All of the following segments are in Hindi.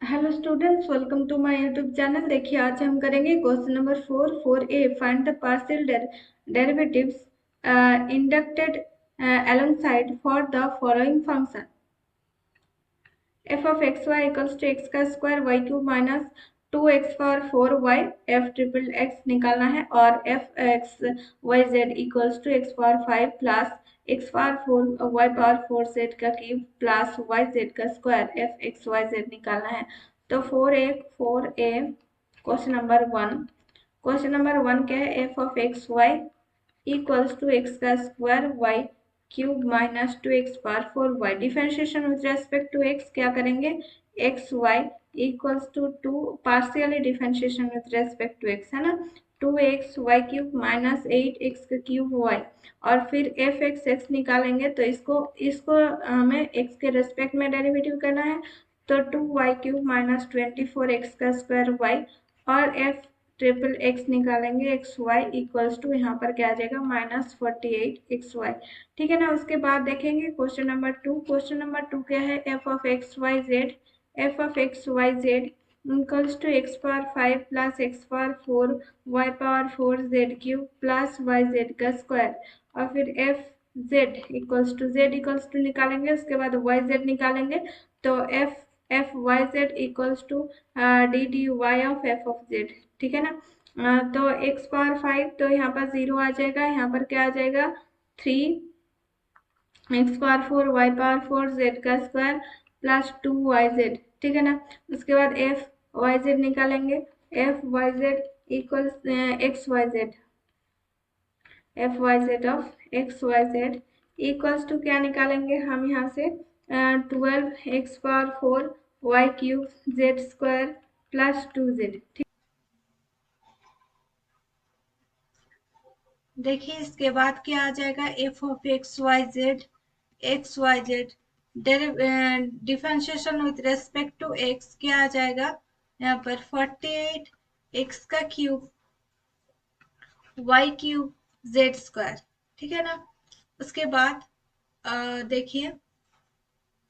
Hello students, welcome to my YouTube channel. देखिए, आज हम करेंगे question number 4 A. Find the partial derivatives inducted alongside for the following function: f of x y equals to x का square y cube minus 2x power 4y f triple x निकालना है, और f x y z equals to x power 5 plus x power 4 y power 4 z का क्यूब प्लस y z का square f x y z निकालना है। तो 4a क्वेश्चन नंबर वन क्या है? f of x y equals to x का square y cube minus 2x power 4y। Differentiation with respect to x क्या करेंगे? X y equals to 2 partially differentiation with respect to x है ना, 2x Y cube minus 8x का क्यूब y, और फिर एफ एक्स एक्स निकालेंगे। तो इसको इसको हमें x के रेस्पेक्ट में डेरिवेटिव करना है। तो 2y क्यूब माइनस 24x का स्क्वायर y, और एफ ट्रिपल एक्स निकालेंगे एक्स वाई इक्वल्स टू, यहाँ पर क्या आ जाएगा? -48xy। ठीक है ना। उसके बाद देखेंगे क्वेश्चन नंबर टू क्या है? F of x y z equals to x power 5 plus x power 4 y power 4 z cube plus y z का स्क्वायर, और फिर जेड इक्वल्स टू निकालेंगे। उसके बाद वाई जेड निकालेंगे। तो f y z equals to d d y of f of z. ठीक है ना। तो x पावर 5, तो यहाँ पर 0 आ जाएगा, यहाँ पर क्या आ जाएगा? 3 x power 4 y power 4 z का स्क्वायर प्लस 2yz। ठीक है ना। उसके बाद एफ वाई जेड निकालेंगे। F y z equals x y z, f y z of x y z equals to क्या निकालेंगे हम यहाँ से? 12x power 4 y cube z square plus 2z। देखिए, इसके बाद क्या आ जाएगा? F of x y z differentiation with respect to x क्या आ जाएगा? यहाँ पर 48 एक्स का cube y cube z square. ठीक है ना। उसके बाद देखिए,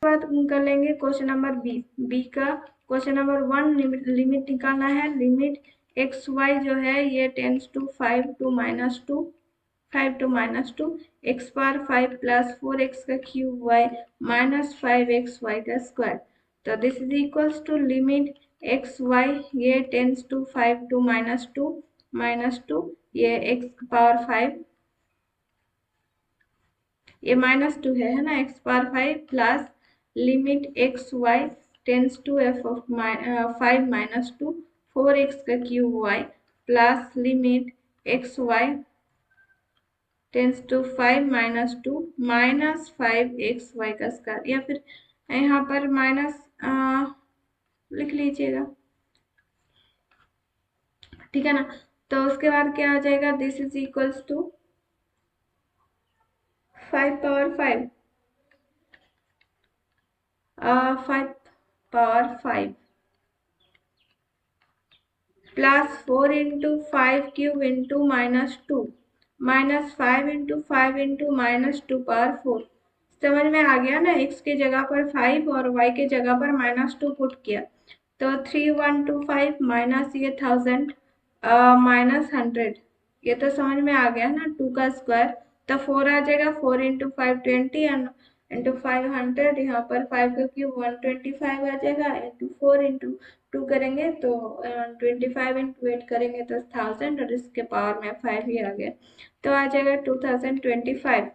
बात कर लेंगे क्वेश्चन नंबर बी का। क्वेश्चन नंबर 1 लिमिट निकालना है। लिमिट एक्स वाई जो है ये tends to 5 to minus two x power 5 plus 4x का cube y minus 5x y का स्क्वायर। तो this is equals to limit x y ये tends to 5 to minus to ये x पावर 5, ये -2 है ना, x power 5 plus limit x y tends to f of 5 minus two 4x का cube y plus limit x y tends to 5 minus two minus 5xy का स्क्वायर, या फिर यहाँ पर माइनस लिख लीजिएगा। ठीक है ना। तो उसके बाद क्या आ जाएगा? This is equals to 5 power 5 plus 4 into 5 cube into -2 -5 into 5 into -2 power 4। समझ में आ गया ना? x के जगह पर 5 और y के जगह पर -2 पुट किया। तो 3125 माइनस ये 1000 माइनस 100, ये तो समझ में आ गया ना? 2 का स्क्वायर तो 4 आ जाएगा। 4 इंटू 5 20 एंड इंटू 500, यहाँ पर 5 का क्यूब 125 आ जाएगा, इंटू 4 इंटू 2 करेंगे तो 25 इंटू 8 करेंगे तो 1000, और इसके पावर में 5 ही आ गया, तो आ जाएगा 2025।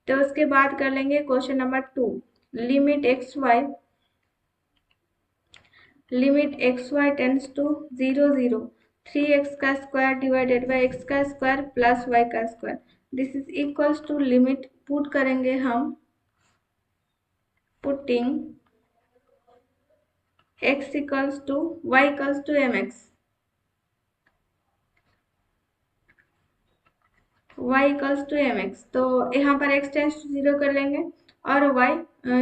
तो उसके बाद कर लेंगे question number 2। Limit x y tends to 0 0 3x का स्क्वायर डिवाइडेड बाई x का स्क्वायर प्लस y का square, this is equals to limit put करेंगे हम, putting x equals to y equals to mx, y equals to mx। तो यहाँ पर x टेंस टू 0 कर लेंगे और y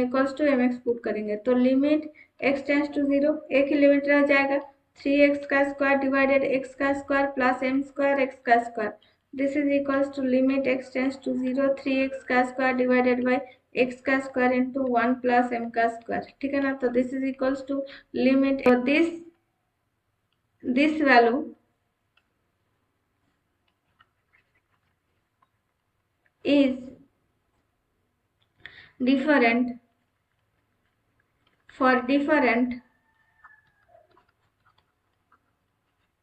equals to mx put करेंगे। तो लिमिट x टेंस टू 0, एक ही लिमिट रह जाएगा, 3x का स्क्वायर डिवाइडेड x का square plus m square x का square, this is equals to limit x tends to 0 3x का स्क्वायर डिवाइडेड बाय x का स्क्वायर इंटू 1 प्लस m का स्क्वायर, ठीक है ना। तो this is equals to limit this value is different for different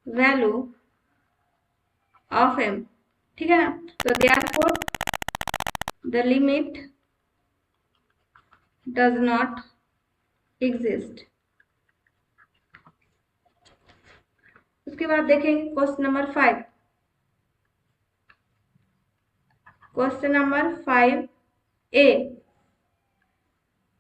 value of m, ठीक है ना। तो therefore the limit does not exist। उसके बाद देखेंगे question number 5। Question number 5A।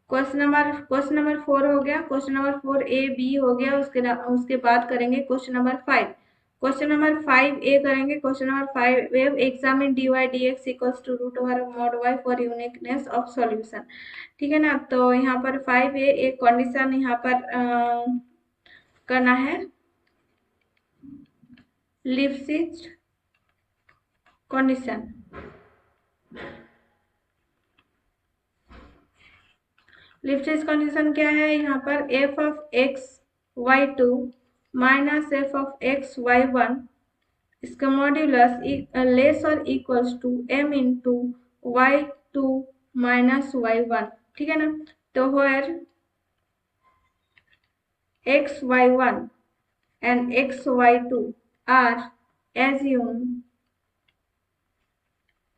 Question number 4 हो गया, क्वेश्चन नंबर 4A B हो गया। उसके बाद करेंगे question number 5। Question number 5A करेंगे। Question number 5A examine dy dx equals to root over mod y for uniqueness of solution, ठीक है ना। तो यहाँ पर 5A एक कंडीशन यहाँ पर करना है, लिप्सिज कंडीशन। लिप्सिज कंडीशन क्या है, यहाँ पर f of x y2 minus f of x y1 इसका मॉड्यूलस लेस और equals to m into y2 minus y1, ठीक है ना। तो where x y1 and x y2 are assumed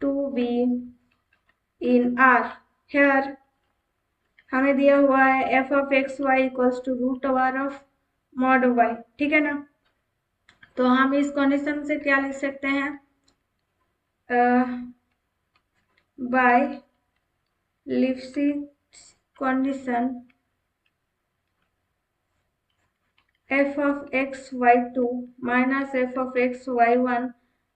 to be in R। here हमें दिया हुआ है f of x y equals to root over of mod y, ठीक है ना। तो हम इस कंडीशन से क्या लिख सकते हैं, by Lipschitz condition f of x y2 minus f of x y1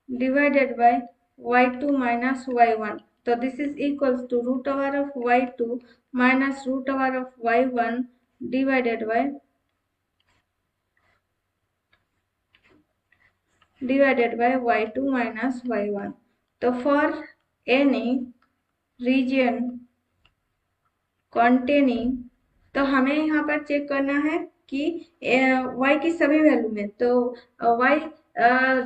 divided by y2 minus y1। तो this is equals to root over of y2 minus root over of y1 divided by y2 minus y1। तो फॉर एनी रीजन containing, तो हमें यहाँ पर चेक करना है कि y की सभी वैल्यू में, तो y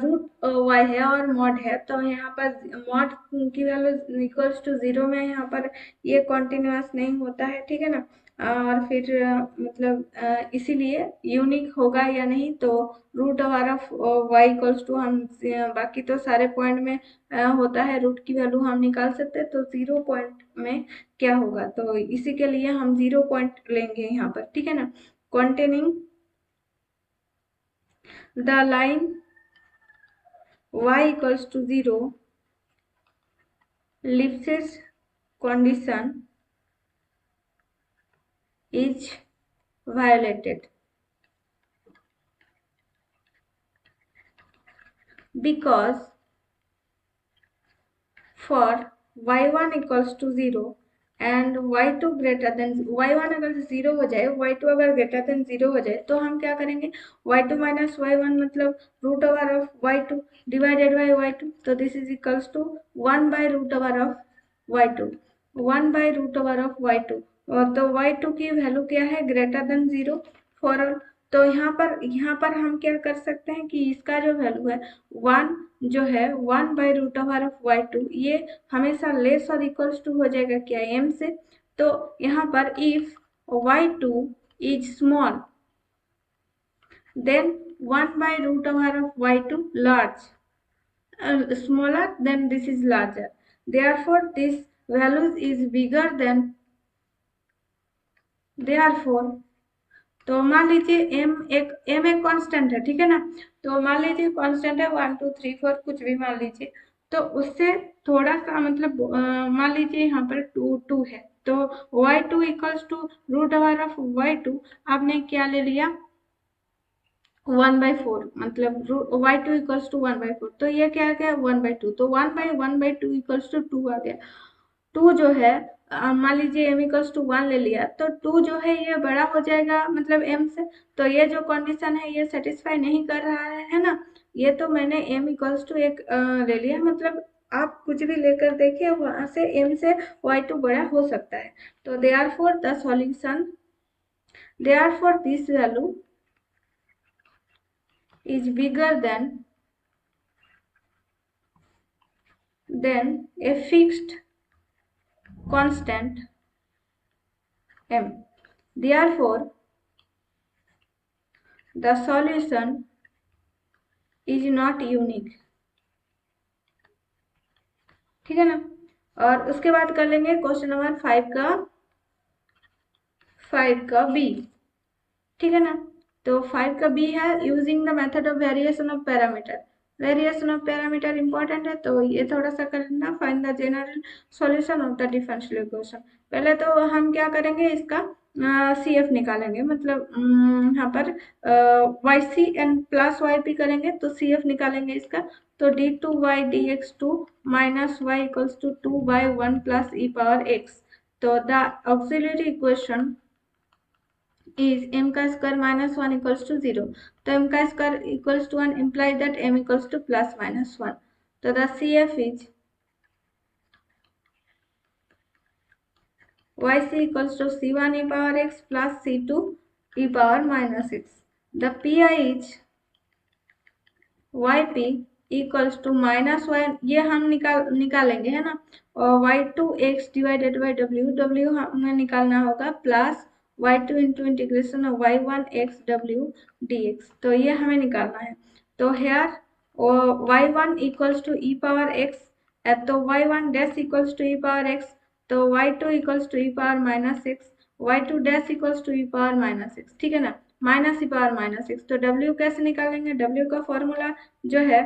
रूट y है और मॉड है। तो यहाँ पर मॉड की वैल्यू इक्वल्स टू 0 में यहाँ पर ये कॉन्टिन्यूअस नहीं होता है, ठीक है ना। और फिर मतलब इसीलिए यूनिक होगा या नहीं, तो root over of y equals to हम बाकी तो सारे पॉइंट में होता है, रूट की वैल्यू हम निकाल सकते हैं। तो 0 पॉइंट में क्या होगा, तो इसी के लिए हम 0 पॉइंट लेंगे यहाँ पर, ठीक है ना। containing the line y equals to 0 Lipschitz condition is violated because for y1 equals to 0 and y2 greater than y1 अगर 0 हो जाए, y2 अगर ग्रेटर देन 0 हो जाए, तो हम क्या करेंगे, y2 माइनस y1 मतलब root over of y2 divided by y2। तो this is equals to 1 by root over of y2, 1 by root over of y2। तो y2 की वैल्यू क्या है, ग्रेटर देन 0 फॉर ऑल। तो यहाँ पर हम क्या कर सकते हैं कि इसका जो वैल्यू है 1 जो है 1 by root over of y2, ये हमेशा लेस और इक्वल्स टू हो जाएगा क्या, m से। तो यहाँ पर if y2 is small then 1 by root over of y2 large, smaller then this is larger, therefore this values is bigger than, therefore तो मान लीजिए m एक कांस्टेंट है, ठीक है ना। तो मान लीजिए कांस्टेंट है 1 2 3 4 कुछ भी मान लीजिए, तो उससे थोड़ा सा मतलब मान लीजिए यहाँ पर 2 है, तो y2 equals to root over of y2 आपने क्या ले लिया 1/4, मतलब y2 इक्वल्स टू 1/4। तो ये क्या आ गया 1/2, तो 1/1/2 इक्वल्स टू 2 आ गया। 2 जो है मान लीजिए m इक्वल्स टू 1 ले लिया, तो 2 जो है ये बड़ा हो जाएगा मतलब m से। तो ये जो कंडीशन है ये सेटिस्फाई नहीं कर रहा है ना। ये तो मैंने m इक्वल्स टू एक ले लिया, मतलब आप कुछ भी लेकर देखिए वहां से m से y2 बड़ा हो सकता है। तो therefore the solution, therefore this value is bigger than a fixed constant m. Therefore, the solution is not unique। ठीक है ना। और उसके बाद कर लेंगे क्वेश्चन नंबर 5 का बी। ठीक है ना। तो 5 का बी है, using the method of variation of parameter. Variation of parameter important है, तो ये थोड़ा सा करना। Find the general solution of the differential equation. पहले तो हम क्या करेंगे, इसका सी एफ निकालेंगे, मतलब यहाँ पर y C N plus y P करेंगे तो सी एफ निकालेंगे इसका। तो d two y d x two minus y equals to 2/1 plus e power x. तो the auxiliary equation is m का स्क्वायर माइनस 1 इक्वल्स टू 0। तो m का स्क्वायर equals to 1 implies that m equals to plus minus 1। तो the CF is yc equals to c1 e power x plus c2 e power minus x। The pi is yp equals to minus one, ये हम निकालेंगे है ना। और y2x डिवाइडेड बाई w हमें निकालना होगा, plus y2 into integration of y1x w dx। तो ये हमें निकालना है। तो here y1 equals to e power x, तो y1 dash equals to e power x, तो y2 equals to e power minus x, y2 dash equals to e power minus x. ठीक है ना, minus e power minus x. तो w कैसे निकालेंगे, w का फॉर्मूला जो है,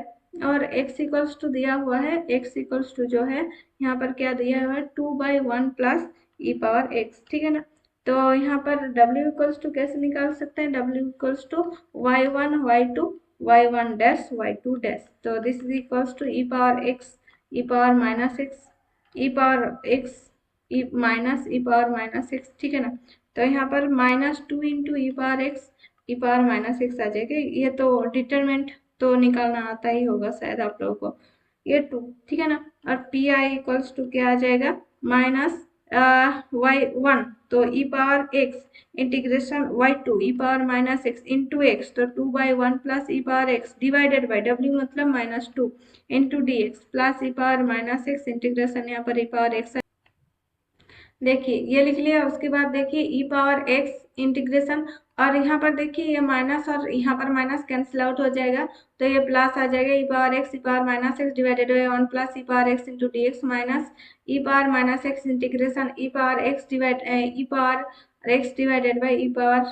और x इक्वल्स टू दिया हुआ है, x इक्वल्स टू जो है यहाँ पर क्या दिया हुआ है, 2/1 प्लस ई पावर एक्स। ठीक है ना। तो यहाँ पर w इक्वल्स टू कैसे निकाल सकते हैं, w equals to y1 y2 y1 dash y2 dash. तो this is equals to e power x, e power minus x, e power x, e minus e power minus x. ठीक है ना। तो यहाँ पर -2 into e power x, e power minus x आ जाएगा। ये तो डिटरमिनेंट तो निकालना आता ही होगा शायद आप लोगों को, ये 2। ठीक है ना। और पी आई इक्वल्स टू क्या आ जाएगा, माइनस y1 तो e power x integration y2 e power minus x into x, तो 2/1 plus e power x divided by w मतलब -2 into d x plus e power minus x integration यहाँ पर ई पावर एक्स। देखिए ये लिख लिया। उसके बाद देखिए ई पावर एक्स इंटीग्रेशन, और यहाँ पर देखिए ये माइनस और यहाँ पर माइनस कैंसिल आउट हो जाएगा, तो ये प्लस आ जाएगा, e power x, e power minus x divided by 1 plus e power x into d x minus e power minus x integration e power x divided by e power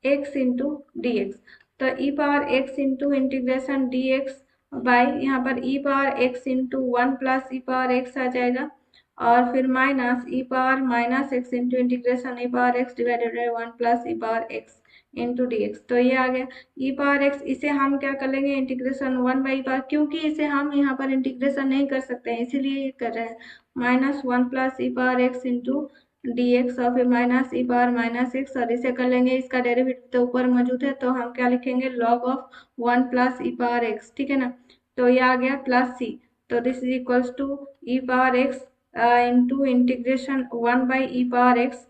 x into d x. तो e power x into integration d x by यहाँ पर e power x into 1 plus e power x आ जाएगा, और फिर minus e power minus x into integration e power x divided by 1 plus e power x into d x. तो ये आ गया ई पावर एक्स। इसे हम क्या कर लेंगे, इंटीग्रेशन 1 बाई पावर, क्योंकि इसे हम यहाँ पर इंटीग्रेशन नहीं कर सकते हैं इसीलिए ये कर रहे हैं, -1 plus e power x into d x, और फिर minus e power minus x, और इसे कर लेंगे, इसका डेरिवेटिव तो ऊपर मौजूद है, तो हम क्या लिखेंगे, log of 1 plus e power x. ठीक है ना। तो ये आ गया प्लस सी। तो this is equals to e power x into integration 1 by e power x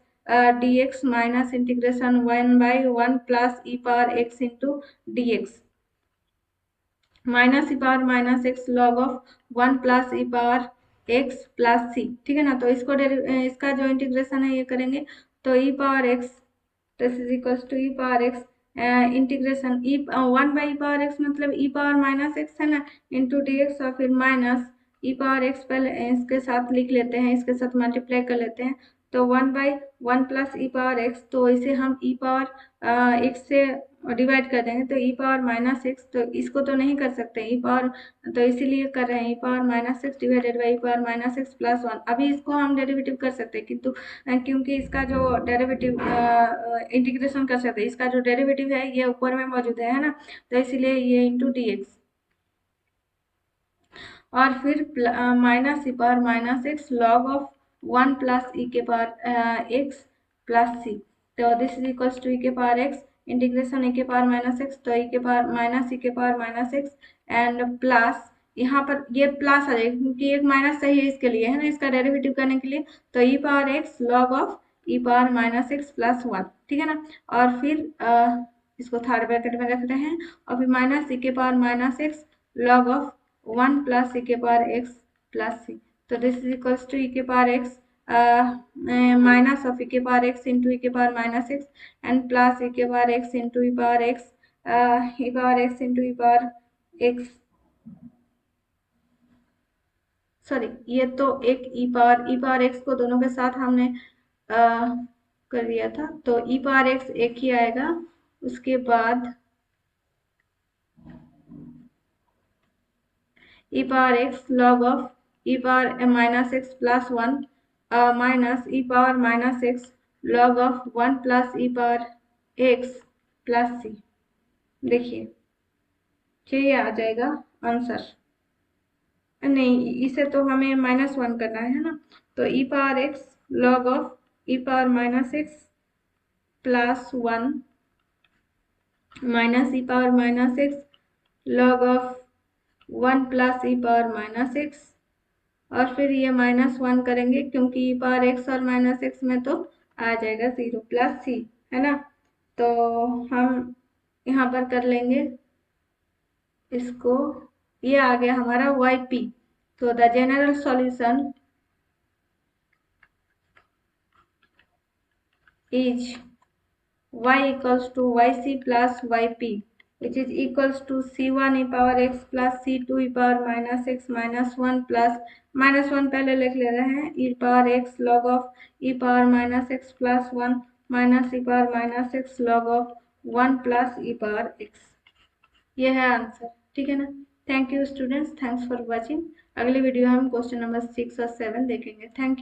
dx minus integration 1/1 plus e power x into d x minus e power minus x log of 1 plus e power x plus c. ठीक है ना। तो इसको इसका जो इंटीग्रेशन है ये करेंगे, तो e power x this is equals to e power x integration e 1 by e power x मतलब ई पावर माइनस एक्स है ना, इंटू डी एक्स, और फिर माइनस ई पावर एक्स पहले इसके साथ लिख लेते हैं, इसके साथ मल्टीप्लाई कर लेते हैं, तो 1/1 प्लस ई पावर एक्स, तो इसे हम ई पावर एक्स से डिवाइड कर देंगे, तो ई पावर माइनस एक्स, तो इसको तो नहीं कर सकते ई पावर, तो इसीलिए कर रहे हैं e power minus x divided by e power minus x plus 1। अभी इसको हम डेरिवेटिव कर सकते हैं, किंतु क्योंकि इसका जो डेरिवेटिव इंटीग्रेशन कर सकते हैं, इसका जो डेरिवेटिव है ये ऊपर में मौजूद है ना, तो इसीलिए ये इंटू डी एक्स, और फिर minus e power minus x log of 1 plus e के पावर एक्स प्लस सी। तो this is equals to e के पावर एक्स इंटीग्रेशन e के पावर माइनस एक्स, तो e के पावर माइनस e के power minus x and plus, यहाँ पर ये प्लस आ जाएगा क्योंकि एक माइनस चाहिए इसके लिए, है ना, इसका डेरिवेटिव करने के लिए, तो e power x log of e power minus x plus one, ठीक है ना। और फिर इसको थर्ड ब्रैकेट में रख रहे हैं, और फिर माइनस e के power minus x log of one plus e के पावर एक्स प्लस सी, तो this is equals to e के power x minus of e के पावर एक्स इंटू e के power minus x and plus e के power x into e power x, e power x into e power x, sorry ये तो एक ई पावर एक्स को दोनों के साथ हमने कर दिया था, तो ई पावर एक्स एक ही आएगा, उसके बाद e power x log of e power minus x plus one minus e power minus x log of one plus e power x plus c. देखिए ये आ जाएगा आंसर, नहीं इसे तो हमें माइनस वन करना है ना, तो e power x log of e power minus x plus one minus e power minus x log of one plus e power minus x, और फिर ये माइनस वन करेंगे क्योंकि ई पावर एक्स और माइनस एक्स में तो आ जाएगा जीरो प्लस सी, है ना। तो हम यहाँ पर कर लेंगे इसको, ये आ गया हमारा वाई पी, तो the general solution is y equals to yc plus yp, which is equals to c1 e power x plus c2 e power minus x minus 1 plus minus 1 पहले लिख ले रहे हैं, e power x log of e power minus x plus 1 minus e power minus x log of 1 plus e power x, ये है आंसर, ठीक है ना। Thank you students, thanks for watching. अगले वीडियो हम क्वेश्चन नंबर 6 और 7 देखेंगे। Thank you.